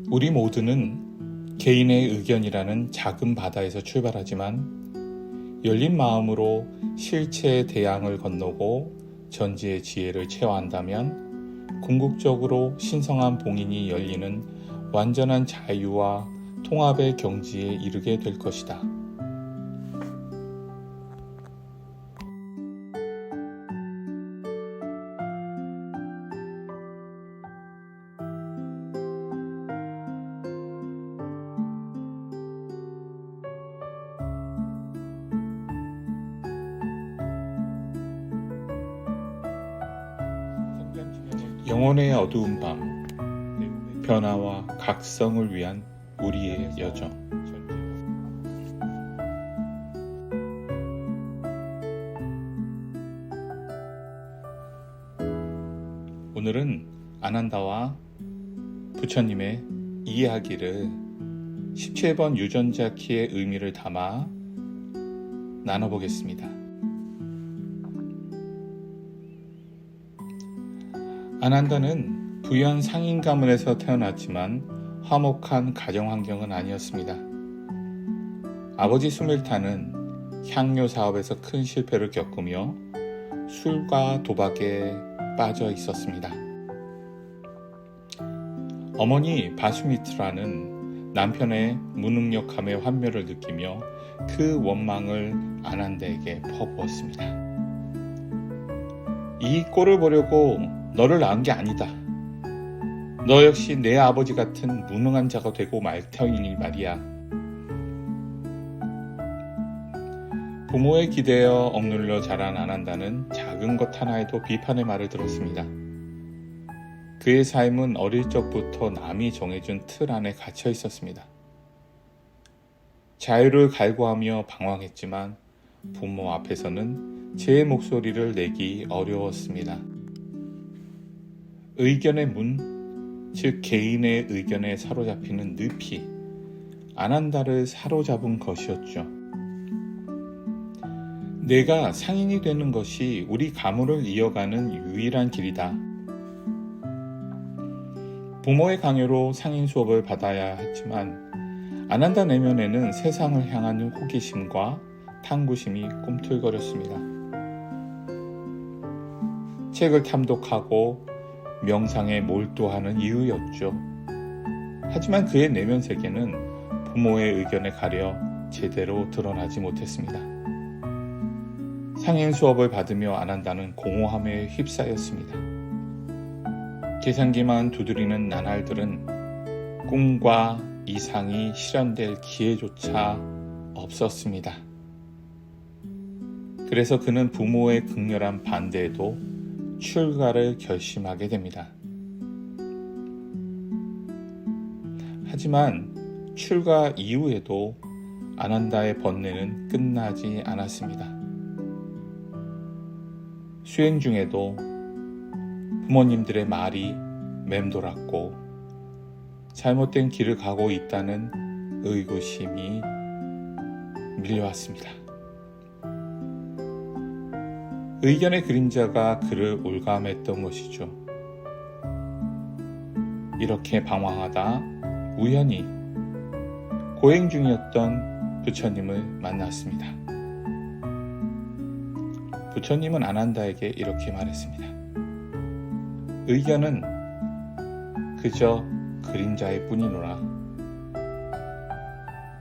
우리 모두는 개인의 의견이라는 작은 바다에서 출발하지만 열린 마음으로 실체의 대양을 건너고 전지의 지혜를 체화한다면 궁극적으로 신성한 봉인이 열리는 완전한 자유와 통합의 경지에 이르게 될 것이다. 영혼의 어두운 밤, 변화와 각성을 위한 우리의 여정. 오늘은 아난다와 부처님의 이야기를 17번 유전자 키의 의미를 담아 나눠보겠습니다. 아난다는 부연 상인 가문에서 태어났지만 화목한 가정 환경은 아니었습니다. 아버지 수밀타는 향료 사업에서 큰 실패를 겪으며 술과 도박에 빠져 있었습니다. 어머니 바수미트라는 남편의 무능력함에 환멸을 느끼며 그 원망을 아난다에게 퍼부었습니다. 이 꼴을 보려고 너를 낳은 게 아니다. 너 역시 내 아버지 같은 무능한 자가 되고 말 터이니 말이야. 부모에 기대어 억눌려 자란 아난다는 작은 것 하나에도 비판의 말을 들었습니다. 그의 삶은 어릴 적부터 남이 정해준 틀 안에 갇혀 있었습니다. 자유를 갈구하며 방황했지만 부모 앞에서는 제 목소리를 내기 어려웠습니다. 의견의 문, 즉 개인의 의견에 사로잡히는 늪이 아난다를 사로잡은 것이었죠. 내가 상인이 되는 것이 우리 가문을 이어가는 유일한 길이다. 부모의 강요로 상인 수업을 받아야 했지만 아난다 내면에는 세상을 향한 호기심과 탐구심이 꿈틀거렸습니다. 책을 탐독하고 명상에 몰두하는 이유였죠. 하지만 그의 내면 세계는 부모의 의견에 가려 제대로 드러나지 못했습니다. 상인 수업을 받으며 아난다는 공허함에 휩싸였습니다. 계산기만 두드리는 나날들은 꿈과 이상이 실현될 기회조차 없었습니다. 그래서 그는 부모의 극렬한 반대에도 출가를 결심하게 됩니다. 하지만 출가 이후에도 아난다의 번뇌는 끝나지 않았습니다. 수행 중에도 부모님들의 말이 맴돌았고 잘못된 길을 가고 있다는 의구심이 밀려왔습니다. 의견의 그림자가 그를 올감했던 것이죠. 이렇게 방황하다 우연히 고행 중이었던 부처님을 만났습니다. 부처님은 아난다에게 이렇게 말했습니다. 의견은 그저 그림자의 뿐이노라.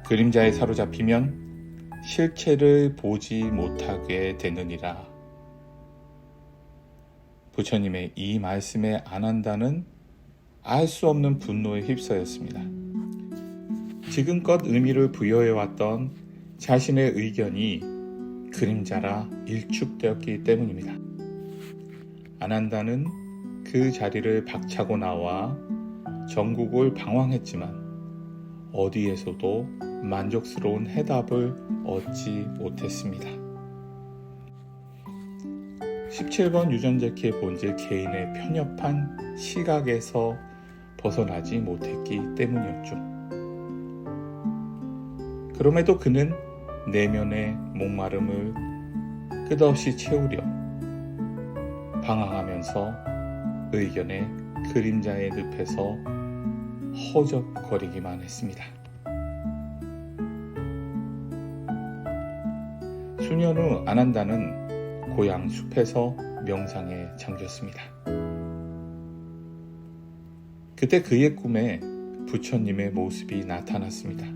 그림자에 사로잡히면 실체를 보지 못하게 되느니라. 부처님의 이 말씀에 아난다는 알 수 없는 분노에 휩싸였습니다. 지금껏 의미를 부여해왔던 자신의 의견이 그림자라 일축되었기 때문입니다. 아난다는 그 자리를 박차고 나와 전국을 방황했지만 어디에서도 만족스러운 해답을 얻지 못했습니다. 17번 유전자 키의 본질 개인의 편협한 시각에서 벗어나지 못했기 때문이었죠. 그럼에도 그는 내면의 목마름을 끝없이 채우려 방황하면서 의견의 그림자의 늪에서 허접거리기만 했습니다. 수년 후 아난다는 고향 숲에서 명상에 잠겼습니다. 그때 그의 꿈에 부처님의 모습이 나타났습니다.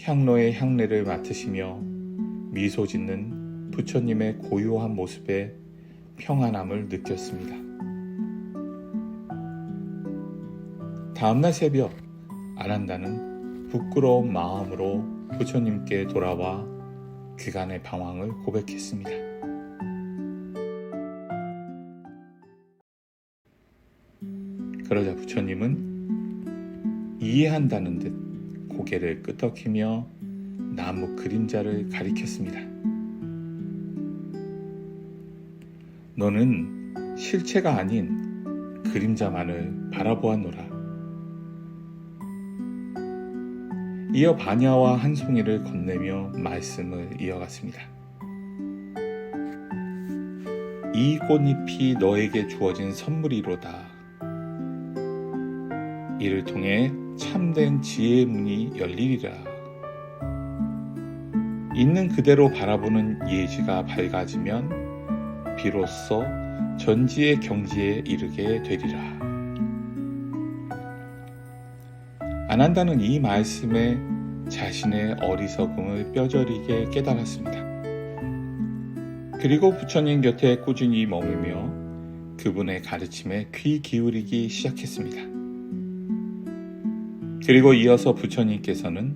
향로의 향내를 맡으시며 미소 짓는 부처님의 고요한 모습에 평안함을 느꼈습니다. 다음날 새벽, 아난다는 부끄러운 마음으로 부처님께 돌아와 그간의 방황을 고백했습니다. 그러자 부처님은 이해한다는 듯 고개를 끄덕이며 나무 그림자를 가리켰습니다. 너는 실체가 아닌 그림자만을 바라보았노라. 이어 바냐와 한 송이를 건네며 말씀을 이어갔습니다. 이 꽃잎이 너에게 주어진 선물이로다. 이를 통해 참된 지혜의 문이 열리리라. 있는 그대로 바라보는 예지가 밝아지면 비로소 전지의 경지에 이르게 되리라. 아난다는 이 말씀에 자신의 어리석음을 뼈저리게 깨달았습니다. 그리고 부처님 곁에 꾸준히 머물며 그분의 가르침에 귀 기울이기 시작했습니다. 그리고 이어서 부처님께서는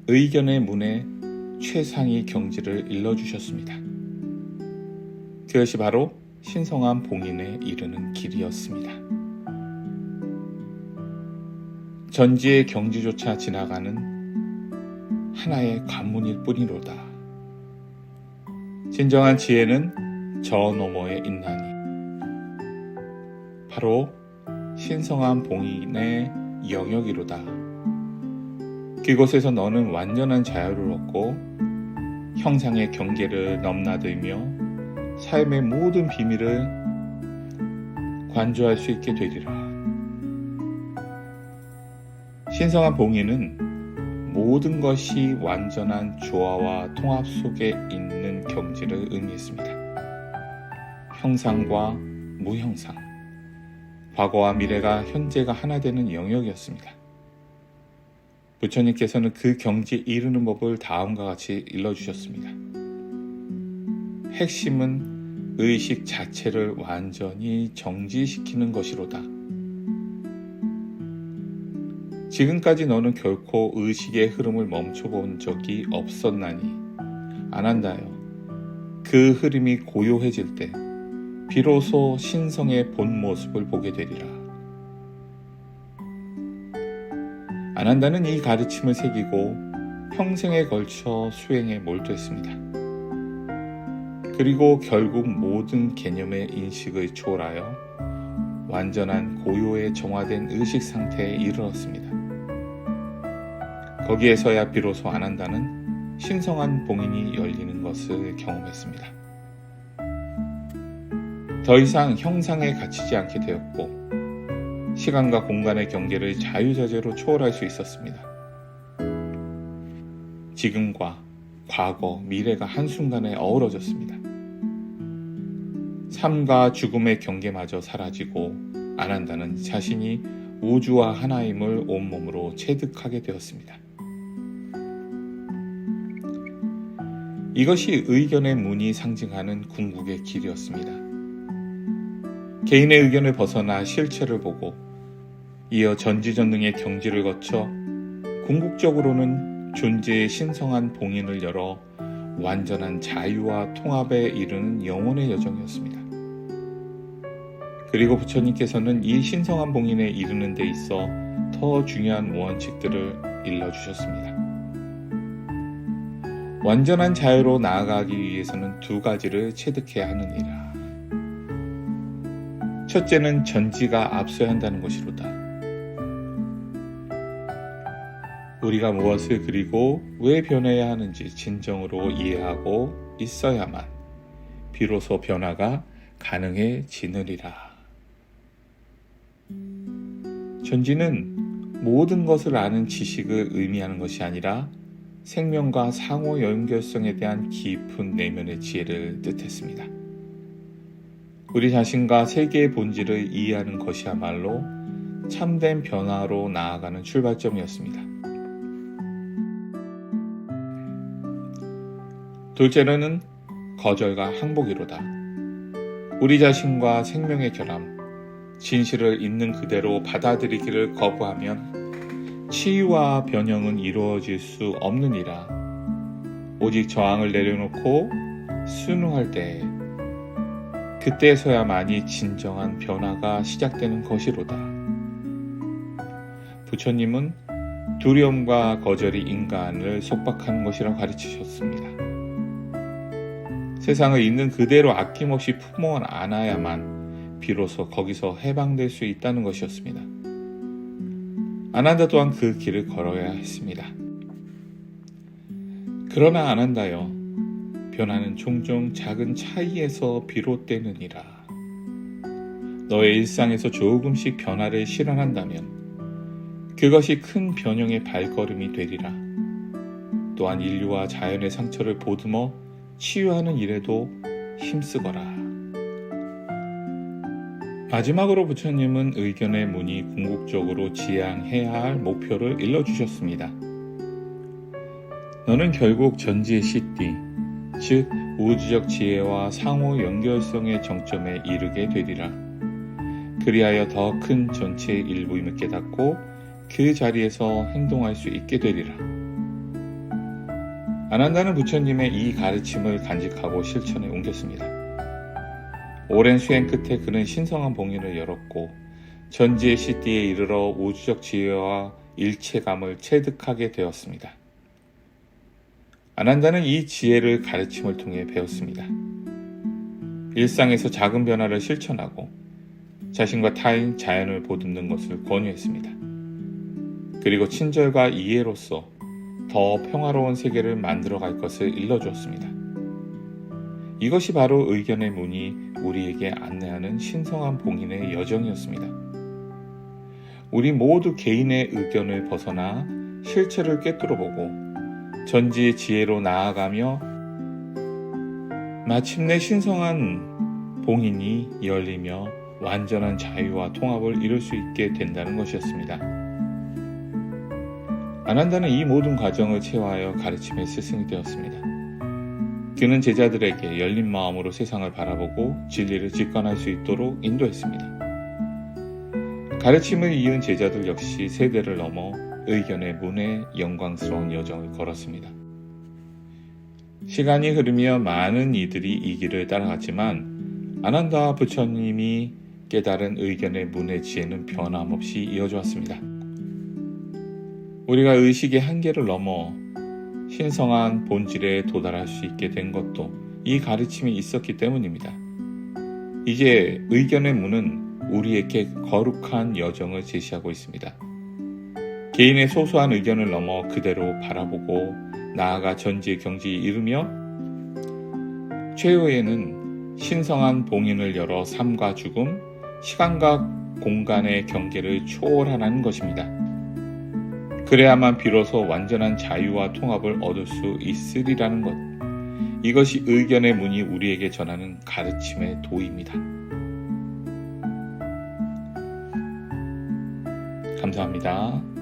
의견의 문에 최상위 경지를 일러주셨습니다. 그것이 바로 신성한 봉인에 이르는 길이었습니다. 전지의 경지조차 지나가는 하나의 관문일 뿐이로다. 진정한 지혜는 저 너머에 있나니 바로 신성한 봉인의 영역이로다. 그곳에서 너는 완전한 자유를 얻고 형상의 경계를 넘나들며 삶의 모든 비밀을 관조할 수 있게 되리라. 신성한 봉인은 모든 것이 완전한 조화와 통합 속에 있는 경지를 의미했습니다. 형상과 무형상, 과거와 미래가 현재가 하나 되는 영역이었습니다. 부처님께서는 그 경지에 이르는 법을 다음과 같이 일러주셨습니다. 핵심은 의식 자체를 완전히 정지시키는 것이로다. 지금까지 너는 결코 의식의 흐름을 멈춰본 적이 없었나니 아난다여, 그 흐름이 고요해질 때 비로소 신성의 본 모습을 보게 되리라. 아난다는 이 가르침을 새기고 평생에 걸쳐 수행에 몰두했습니다. 그리고 결국 모든 개념의 인식을 초월하여 완전한 고요에 정화된 의식 상태에 이르렀습니다. 거기에서야 비로소 아난다는 신성한 봉인이 열리는 것을 경험했습니다. 더 이상 형상에 갇히지 않게 되었고 시간과 공간의 경계를 자유자재로 초월할 수 있었습니다. 지금과 과거, 미래가 한순간에 어우러졌습니다. 삶과 죽음의 경계마저 사라지고 아난다는 자신이 우주와 하나임을 온몸으로 체득하게 되었습니다. 이것이 의견의 문이 상징하는 궁극의 길이었습니다. 개인의 의견을 벗어나 실체를 보고 이어 전지전능의 경지를 거쳐 궁극적으로는 존재의 신성한 봉인을 열어 완전한 자유와 통합에 이르는 영혼의 여정이었습니다. 그리고 부처님께서는 이 신성한 봉인에 이르는 데 있어 더 중요한 원칙들을 일러주셨습니다. 완전한 자유로 나아가기 위해서는 두 가지를 체득해야 하느니라. 첫째는 전지가 앞서야 한다는 것이로다. 우리가 무엇을 그리고 왜 변해야 하는지 진정으로 이해하고 있어야만 비로소 변화가 가능해지느니라. 전지는 모든 것을 아는 지식을 의미하는 것이 아니라 생명과 상호 연결성에 대한 깊은 내면의 지혜를 뜻했습니다. 우리 자신과 세계의 본질을 이해하는 것이야말로 참된 변화로 나아가는 출발점이었습니다. 둘째로는 거절과 항복이로다. 우리 자신과 생명의 결함, 진실을 있는 그대로 받아들이기를 거부하면 치유와 변형은 이루어질 수 없느니라. 오직 저항을 내려놓고 순응할 때 그때서야만이 진정한 변화가 시작되는 것이로다. 부처님은 두려움과 거절이 인간을 속박하는 것이라고 가르치셨습니다. 세상을 있는 그대로 아낌없이 품어 안아야만 비로소 거기서 해방될 수 있다는 것이었습니다. 아난다 또한 그 길을 걸어야 했습니다. 그러나 아난다여, 변화는 종종 작은 차이에서 비롯되느니라. 너의 일상에서 조금씩 변화를 실현한다면 그것이 큰 변형의 발걸음이 되리라. 또한 인류와 자연의 상처를 보듬어 치유하는 일에도 힘쓰거라. 마지막으로 부처님은 의견의 문이 궁극적으로 지향해야 할 목표를 일러주셨습니다. 너는 결국 전지의 시띠, 즉 우주적 지혜와 상호 연결성의 정점에 이르게 되리라. 그리하여 더 큰 전체의 일부임을 깨닫고 그 자리에서 행동할 수 있게 되리라. 아난다는 부처님의 이 가르침을 간직하고 실천에 옮겼습니다. 오랜 수행 끝에 그는 신성한 봉인을 열었고 전지의 시띠에 이르러 우주적 지혜와 일체감을 체득하게 되었습니다. 아난다는 이 지혜를 가르침을 통해 배웠습니다. 일상에서 작은 변화를 실천하고 자신과 타인, 자연을 보듬는 것을 권유했습니다. 그리고 친절과 이해로서 더 평화로운 세계를 만들어갈 것을 일러주었습니다. 이것이 바로 의견의 문이 우리에게 안내하는 신성한 봉인의 여정이었습니다. 우리 모두 개인의 의견을 벗어나 실체를 꿰뚫어보고 전지의 지혜로 나아가며 마침내 신성한 봉인이 열리며 완전한 자유와 통합을 이룰 수 있게 된다는 것이었습니다. 아난다는 이 모든 과정을 체화하여 가르침의 스승이 되었습니다. 그는 제자들에게 열린 마음으로 세상을 바라보고 진리를 직관할 수 있도록 인도했습니다. 가르침을 이은 제자들 역시 세대를 넘어 의견의 문에 영광스러운 여정을 걸었습니다. 시간이 흐르며 많은 이들이 이 길을 따라갔지만 아난다 부처님이 깨달은 의견의 문의 지혜는 변함없이 이어져 왔습니다. 우리가 의식의 한계를 넘어 신성한 본질에 도달할 수 있게 된 것도 이 가르침이 있었기 때문입니다. 이제 의견의 문은 우리에게 거룩한 여정을 제시하고 있습니다. 개인의 소소한 의견을 넘어 그대로 바라보고 나아가 전지의 경지에 이르며 최후에는 신성한 봉인을 열어 삶과 죽음, 시간과 공간의 경계를 초월하는 것입니다. 그래야만 비로소 완전한 자유와 통합을 얻을 수 있으리라는 것. 이것이 의견의 문이 우리에게 전하는 가르침의 도입니다. 감사합니다.